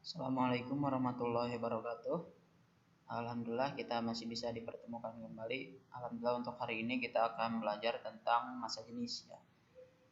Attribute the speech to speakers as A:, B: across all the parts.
A: Assalamualaikum warahmatullahi wabarakatuh. Alhamdulillah kita masih bisa dipertemukan kembali. Alhamdulillah untuk hari ini kita akan belajar tentang massa jenis ya.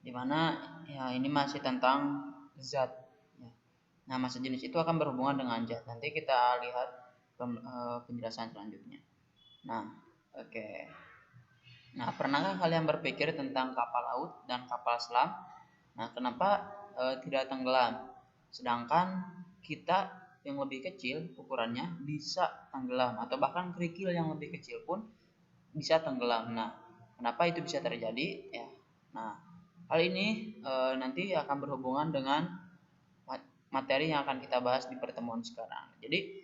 A: Dimana ya ini masih tentang zat. Ya. Nah massa jenis itu akan berhubungan dengan zat. Nanti kita lihat penjelasan selanjutnya. Nah oke. Nah pernahkah kalian berpikir tentang kapal laut dan kapal selam? Nah kenapa tidak tenggelam? Sedangkan kita yang lebih kecil ukurannya bisa tenggelam atau bahkan kerikil yang lebih kecil pun bisa tenggelam. Nah, kenapa itu bisa terjadi? Ya. Nah, hal ini nanti akan berhubungan dengan materi yang akan kita bahas di pertemuan sekarang. Jadi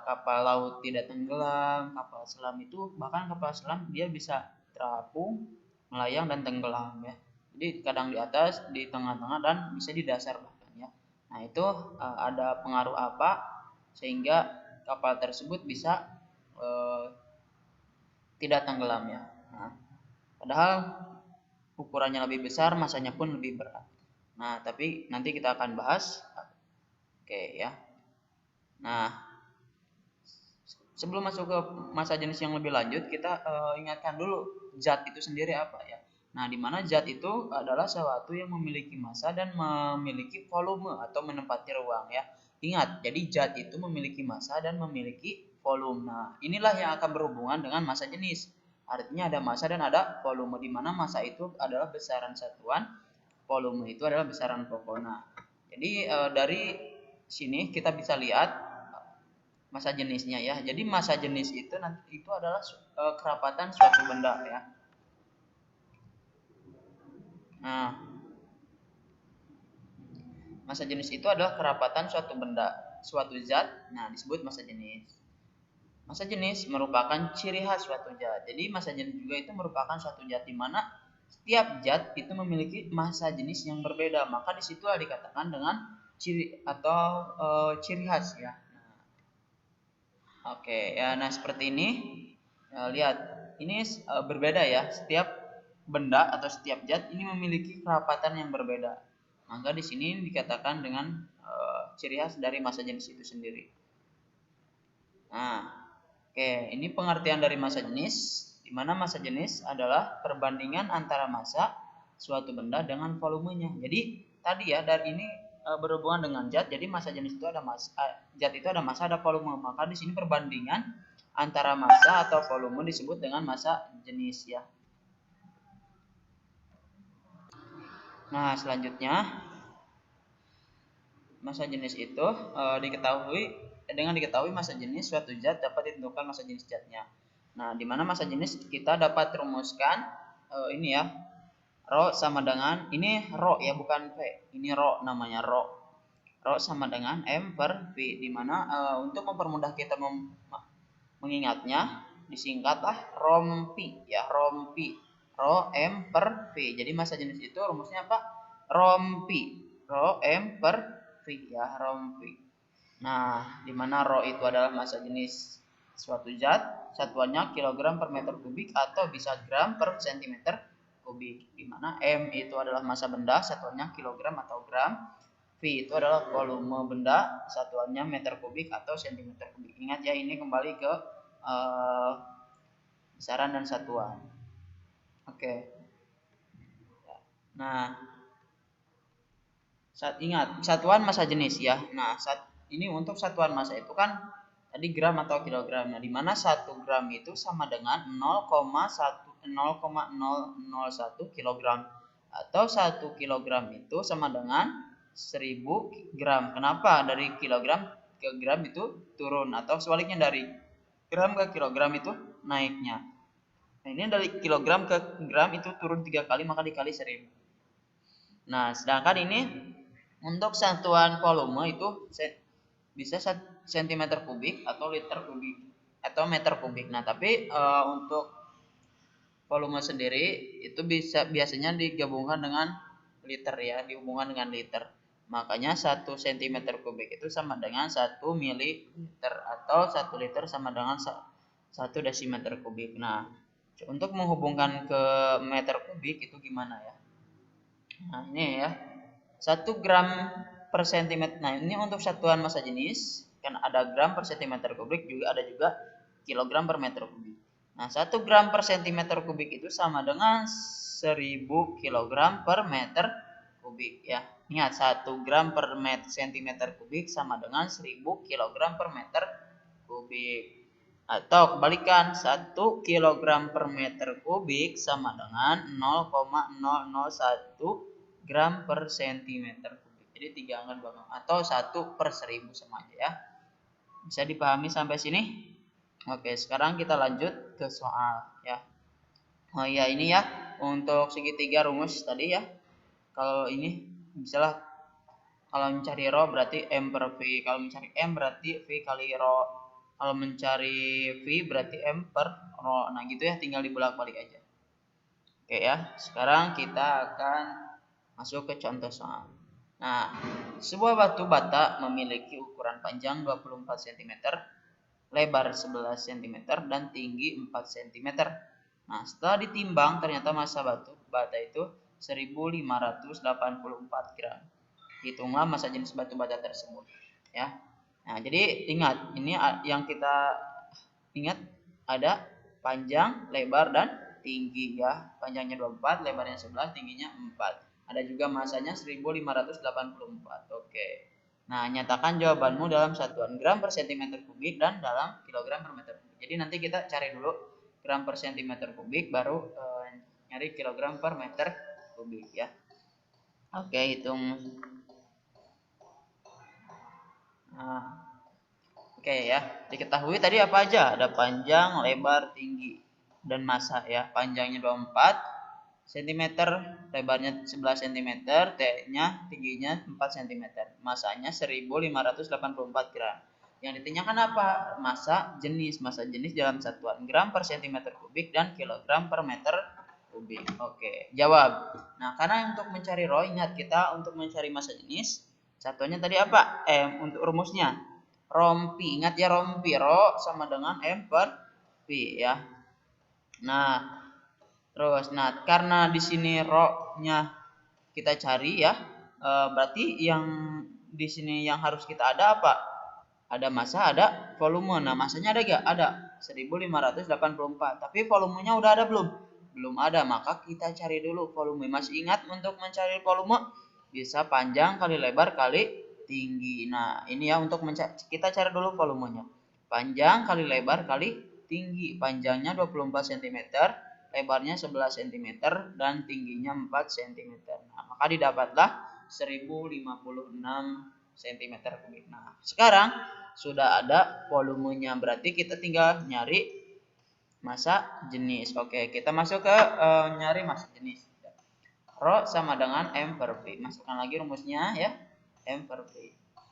A: kapal laut tidak tenggelam, kapal selam itu bahkan kapal selam dia bisa terapung, melayang dan tenggelam ya. Jadi kadang di atas, di tengah-tengah dan bisa di dasar bahkan ya. Nah, itu ada pengaruh apa sehingga kapal tersebut bisa tidak tenggelam ya. Nah, padahal ukurannya lebih besar, masanya pun lebih berat. Nah, tapi nanti kita akan bahas. Oke ya. Nah, sebelum masuk ke massa jenis yang lebih lanjut, kita ingatkan dulu zat itu sendiri apa ya. Nah, di mana zat itu adalah sesuatu yang memiliki massa dan memiliki volume atau menempati ruang ya. Ingat, jadi zat itu memiliki massa dan memiliki volume. Nah, inilah yang akan berhubungan dengan massa jenis. Artinya ada massa dan ada volume, di mana massa itu adalah besaran satuan, volume itu adalah besaran pokok. Nah, jadi dari sini kita bisa lihat massa jenisnya ya. Jadi massa jenis itu nanti itu adalah kerapatan suatu benda ya. Nah, massa jenis itu adalah kerapatan suatu benda, suatu zat. Nah, disebut massa jenis. Massa jenis merupakan ciri khas suatu zat. Jadi massa jenis juga itu merupakan suatu zat di mana setiap zat itu memiliki massa jenis yang berbeda. Maka di situ dikatakan dengan ciri atau ciri khas ya. Oke, ya, nah seperti ini. Lihat, ini berbeda ya. Setiap benda atau setiap zat ini memiliki kerapatan yang berbeda. Maka di sini dikatakan dengan ciri khas dari massa jenis itu sendiri. Nah, oke, ini pengertian dari massa jenis, di mana massa jenis adalah perbandingan antara massa suatu benda dengan volumenya. Jadi tadi ya dari ini berhubungan dengan zat, jadi massa jenis itu ada massa, zat itu ada massa, ada volume. Maka di sini perbandingan antara massa atau volume disebut dengan massa jenis ya. Nah, selanjutnya massa jenis itu dengan diketahui massa jenis suatu zat dapat ditentukan massa jenis zatnya. Nah, di mana massa jenis kita dapat rumuskan ini ya. Rho sama dengan ini rho ya, bukan V. Ini rho namanya rho. Rho sama dengan M per V, di mana untuk mempermudah kita mengingatnya disingkatlah rompi ya, rompi. Rho M per V. Jadi massa jenis itu rumusnya apa? Rompi. Rho M per V ya, rompi. Nah, di mana rho itu adalah massa jenis suatu zat, satuannya kilogram per meter kubik atau bisa gram per sentimeter kubik, di mana M itu adalah massa benda, satuannya kilogram atau gram. V itu adalah volume benda, satuannya meter kubik atau sentimeter kubik. Ingat ya, ini kembali ke besaran dan satuan. Oke. Nah, ingat satuan massa jenis ya. Nah, ini untuk satuan massa itu kan tadi gram atau kilogram. Nah, di mana 1 gram itu sama dengan 0,001 kilogram atau 1 kilogram itu sama dengan 1000 gram. Kenapa dari kilogram ke gram itu turun atau sebaliknya dari gram ke kilogram itu naiknya. Nah, ini dari kilogram ke gram itu turun 3 kali, maka dikali 1000. Nah, sedangkan ini untuk satuan volume itu bisa cm kubik atau liter kubik atau meter kubik. Nah, tapi untuk volume sendiri itu biasanya digabungkan dengan liter ya, dihubungkan dengan liter. Makanya 1 cm kubik itu sama dengan 1 mililiter atau 1 liter sama dengan 1 desimeter kubik. Nah, untuk menghubungkan ke meter kubik itu gimana ya? Nah, ini ya. 1 gram per sentimeter. Nah, ini untuk satuan massa jenis, kan ada gram per sentimeter kubik, juga ada juga kilogram per meter kubik. Nah, 1 gram per sentimeter kubik itu sama dengan 1000 kilogram per meter kubik ya. Ingat, 1 gram per sentimeter kubik sama dengan 1000 kilogram per meter kubik. Atau kebalikan, 1 kilogram per meter kubik sama dengan 0,001 gram per sentimeter kubik. Jadi 3 angka belakang atau 1 per 1000 sama aja ya. Bisa dipahami sampai sini? Oke, sekarang kita lanjut ke soal ya. Oh iya, ini ya untuk segitiga rumus tadi ya. Kalau ini misalnya kalau mencari rho berarti M per V, kalau mencari M berarti V kali rho, kalau mencari V berarti M per rho. Nah gitu ya, tinggal dibolak-balik aja. Oke ya, sekarang kita akan masuk ke contoh soal. Nah, sebuah batu bata memiliki ukuran panjang 24 cm, lebar 11 cm, dan tinggi 4 cm. Nah, setelah ditimbang ternyata massa batu bata itu 1584 gram. Hitunglah massa jenis batu bata tersebut ya. Nah, jadi ingat, ini yang kita ingat ada panjang, lebar, dan tinggi ya. Panjangnya 24, lebarnya 11, tingginya 4. Ada juga massanya 1584. Oke. Nah, nyatakan jawabanmu dalam satuan gram per sentimeter kubik dan dalam kilogram per meter kubik. Jadi nanti kita cari dulu gram per sentimeter kubik, baru nyari kilogram per meter kubik ya. Oke, hitung. Nah, oke ya, diketahui tadi apa aja? Ada panjang, lebar, tinggi, dan massa ya. Panjangnya 24 cm, lebarnya 11 cm, T-nya tingginya 4 cm. Massanya 1584 gram. Yang ditanyakan apa? Massa jenis dalam satuan gram per sentimeter kubik dan kilogram per meter kubik. Oke, jawab. Nah, karena untuk mencari rho, ingat kita untuk mencari massa jenis, satuannya tadi apa? M. Untuk rumusnya rompi, ingat ya, rompi, rho sama dengan M per V ya. Nah, terus karena di sini rho-nya kita cari ya, berarti yang di sini yang harus kita ada apa? Ada massa, ada volume. Nah, massanya ada gak? Ada, 1584. Tapi volumenya udah ada belum? Belum ada, maka kita cari dulu volume. Masih ingat untuk mencari volume? Bisa panjang kali lebar kali tinggi. Nah, ini ya untuk kita cari dulu volumenya. Panjang kali lebar kali tinggi. Panjangnya 24 cm, lebarnya 11 cm, dan tingginya 4 cm. Nah, maka didapatlah 1056 cm kubik. Nah, sekarang sudah ada volumenya, berarti kita tinggal nyari massa jenis. Oke, kita masuk ke nyari massa jenis. Rho sama dengan M per V. Masukkan lagi rumusnya ya, M per V.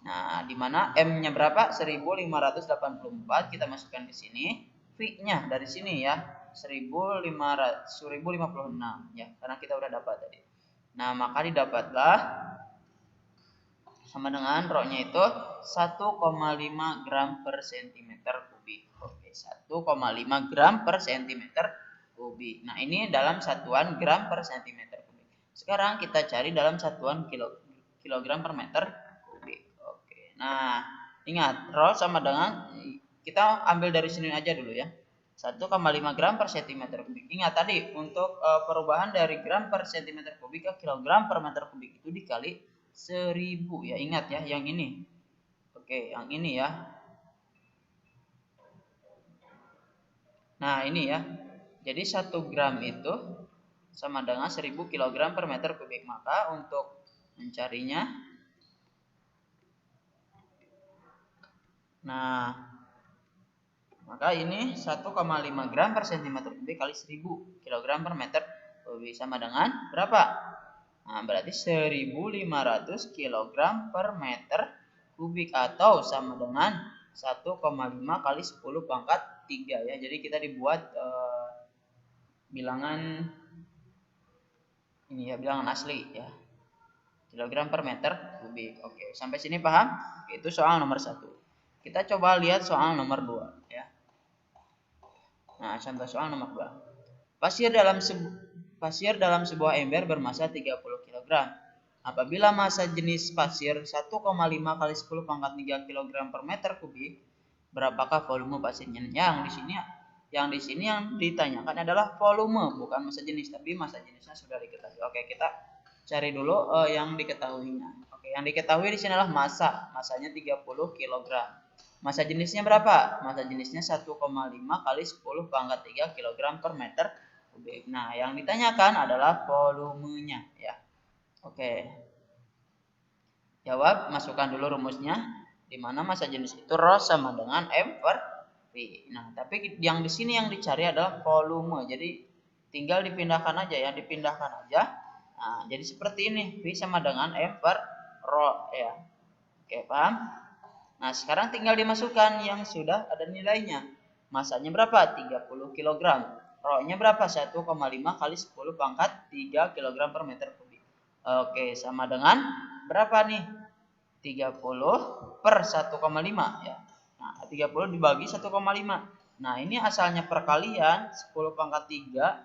A: Nah, di mana M-nya berapa? 1584, kita masukkan di sini. V-nya dari sini ya, 1056 ya, karena kita udah dapat tadi. Nah, maka didapatlah sama dengan rho-nya itu 1,5 gram per sentimeter kubik. Oke, 1,5 gram per sentimeter kubik. Nah, ini dalam satuan gram per sentimeter kubik. Sekarang kita cari dalam satuan kilogram per meter kubik. Oke. Nah, ingat, rho sama dengan, kita ambil dari sini aja dulu ya, 1,5 gram per sentimeter kubik. Ingat tadi untuk perubahan dari gram per sentimeter kubik ke kilogram per meter kubik itu dikali 1000 ya. Ingat ya, yang ini. Oke, yang ini ya. Nah, ini ya. Jadi 1 gram itu sama dengan 1000 kg per meter kubik. Maka untuk mencarinya, nah, maka ini 1,5 gram per sentimeter kubik kali 1000 kg per meter kubik sama dengan berapa? Nah, berarti 1500 kg per meter kubik atau sama dengan 1,5 kali 10 pangkat 3 ya. Jadi kita dibuat bilangan ini ya, bilangan asli ya. Kilogram per meter kubik. Oke, sampai sini paham? Oke, itu soal nomor 1. Kita coba lihat soal nomor 2 ya. Nah, contoh soal nomor 2. Pasir dalam sebuah ember bermassa 30 kg. apabila massa jenis pasir 1,5 kali 10 pangkat 3 kg per meter kubik, berapakah volume pasirnya? Yang di sini yang ditanyakan adalah volume, bukan massa jenis, tapi massa jenisnya sudah diketahui. Oke, kita cari dulu yang diketahuinya. Oke, yang diketahui di sini adalah massa. Massanya 30 kg. Massa jenisnya berapa? Massa jenisnya 1,5 kali 10 pangkat 3 kg per meter kubik. Nah, yang ditanyakan adalah volumenya ya. Oke. Jawab, masukkan dulu rumusnya, di mana massa jenis itu Rho sama dengan M per V. Nah, tapi yang di sini yang dicari adalah volume. Jadi tinggal dipindahkan aja ya, dipindahkan aja. Nah, jadi seperti ini, V sama dengan M per Rho ya. Oke, paham? Nah, sekarang tinggal dimasukkan yang sudah ada nilainya. Massanya berapa? 30 kg. Rho-nya berapa? 1,5 kali 10 pangkat 3 kg per meter kubik. Oke, sama dengan berapa nih? 30 per 1,5 ya. Nah, 30 dibagi 1,5. Nah, ini asalnya perkalian 10 pangkat 3.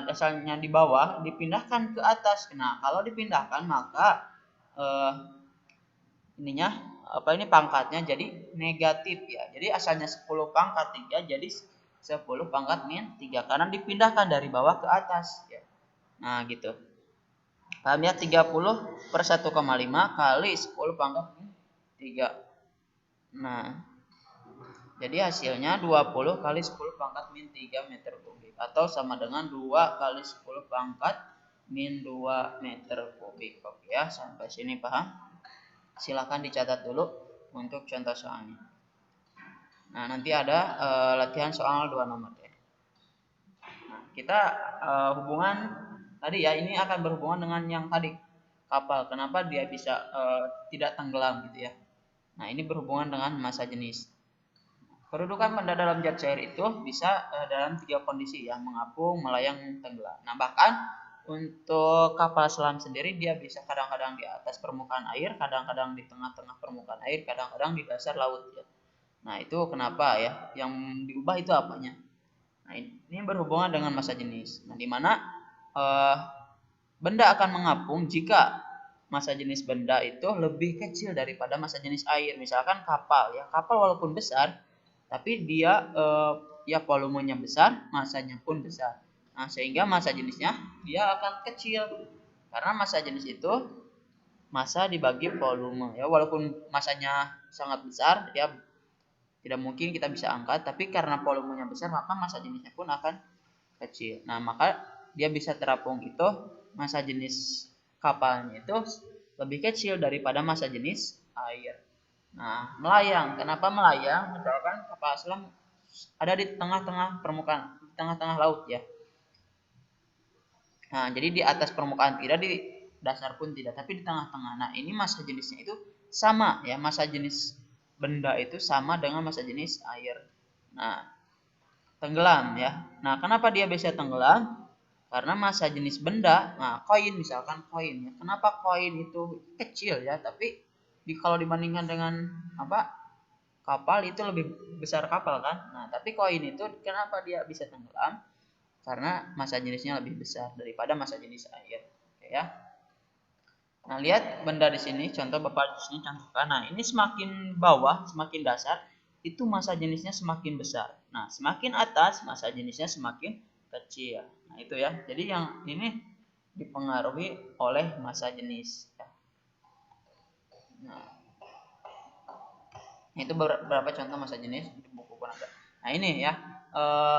A: Asalnya di bawah dipindahkan ke atas. Nah, kalau dipindahkan maka ini pangkatnya jadi negatif ya. Jadi asalnya 10 pangkat 3 jadi 10 pangkat min 3 karena dipindahkan dari bawah ke atas ya. Nah, gitu. Paham ya? 30 per 1,5 kali 10 pangkat min 3. Nah, jadi hasilnya 20 kali 10 pangkat min 3 meter kubik. Atau sama dengan 2 kali 10 pangkat min 2 meter kubik. Oke ya, sampai sini paham? Silahkan dicatat dulu untuk contoh soalnya. Nah, nanti ada latihan soal 2 nomor ya. Nah, kita hubungan tadi ya, ini akan berhubungan dengan yang tadi kapal. Kenapa dia bisa tidak tenggelam gitu ya. Nah, ini berhubungan dengan massa jenis. Kedudukan benda dalam zat cair itu bisa dalam 3 kondisi yang mengapung, melayang, tenggelam. Nah, bahkan untuk kapal selam sendiri dia bisa kadang-kadang di atas permukaan air, kadang-kadang di tengah-tengah permukaan air, kadang-kadang di dasar laut ya. Nah, itu kenapa ya? Yang diubah itu apanya? Nah, ini berhubungan dengan massa jenis. Nah, di mana benda akan mengapung jika massa jenis benda itu lebih kecil daripada massa jenis air. Misalkan kapal ya. Kapal walaupun besar tapi dia ya volumenya besar, massanya pun besar. Nah, sehingga massa jenisnya dia akan kecil. Karena massa jenis itu massa dibagi volume ya, walaupun massanya sangat besar ya tidak mungkin kita bisa angkat, tapi karena volumenya besar maka massa jenisnya pun akan kecil. Nah, maka dia bisa terapung itu massa jenis kapalnya itu lebih kecil daripada massa jenis air. Nah, melayang. Kenapa melayang? Misalkan kapal selam ada di tengah-tengah permukaan, di tengah-tengah laut ya. Nah, jadi di atas permukaan tidak, di dasar pun tidak, tapi di tengah-tengah. Nah, ini massa jenisnya itu sama ya, massa jenis benda itu sama dengan massa jenis air. Nah, tenggelam ya. Nah, kenapa dia bisa tenggelam? Karena massa jenis benda, nah koin misalkan koin ya. Kenapa koin itu kecil ya, tapi kalau dibandingkan dengan kapal itu lebih besar kapal kan. Nah, tapi koin itu kenapa dia bisa tenggelam? Karena massa jenisnya lebih besar daripada massa jenis air. Oke ya. Nah, lihat benda di sini, contoh Bapak di sini contohkan. Nah, ini semakin bawah, semakin dasar, itu massa jenisnya semakin besar. Nah, semakin atas massa jenisnya semakin kecil. Nah, itu ya. Jadi yang ini dipengaruhi oleh massa jenis. Nah, itu beberapa contoh massa jenis di buku pun ada. Nah, ini ya,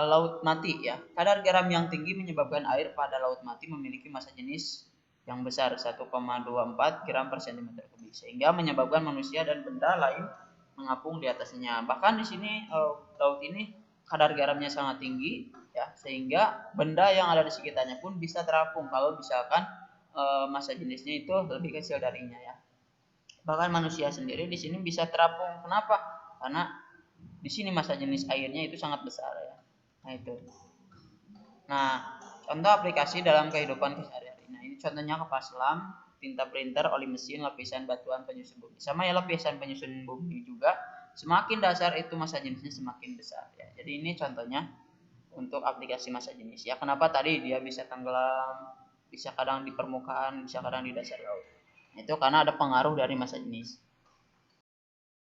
A: laut mati ya. Kadar garam yang tinggi menyebabkan air pada laut mati memiliki massa jenis yang besar 1,24 gram per cm kubik, sehingga menyebabkan manusia dan benda lain mengapung di atasnya. Bahkan di sini laut ini kadar garamnya sangat tinggi ya, sehingga benda yang ada di sekitarnya pun bisa terapung kalau misalkan massa jenisnya itu lebih kecil darinya ya. Bahkan manusia sendiri di sini bisa terapung. Kenapa? Karena di sini massa jenis airnya itu sangat besar ya. Nah, itu. Nah, contoh aplikasi dalam kehidupan sehari-hari. Nah, ini contohnya kapal selam, tinta printer, oli mesin, lapisan batuan penyusun bumi. Sama ya, lapisan penyusun bumi juga. Semakin dasar itu massa jenisnya semakin besar ya. Jadi ini contohnya untuk aplikasi massa jenis ya. Kenapa tadi dia bisa tenggelam? bisa kadang di permukaan, bisa kadang di dasar laut. Itu karena ada pengaruh dari massa jenis.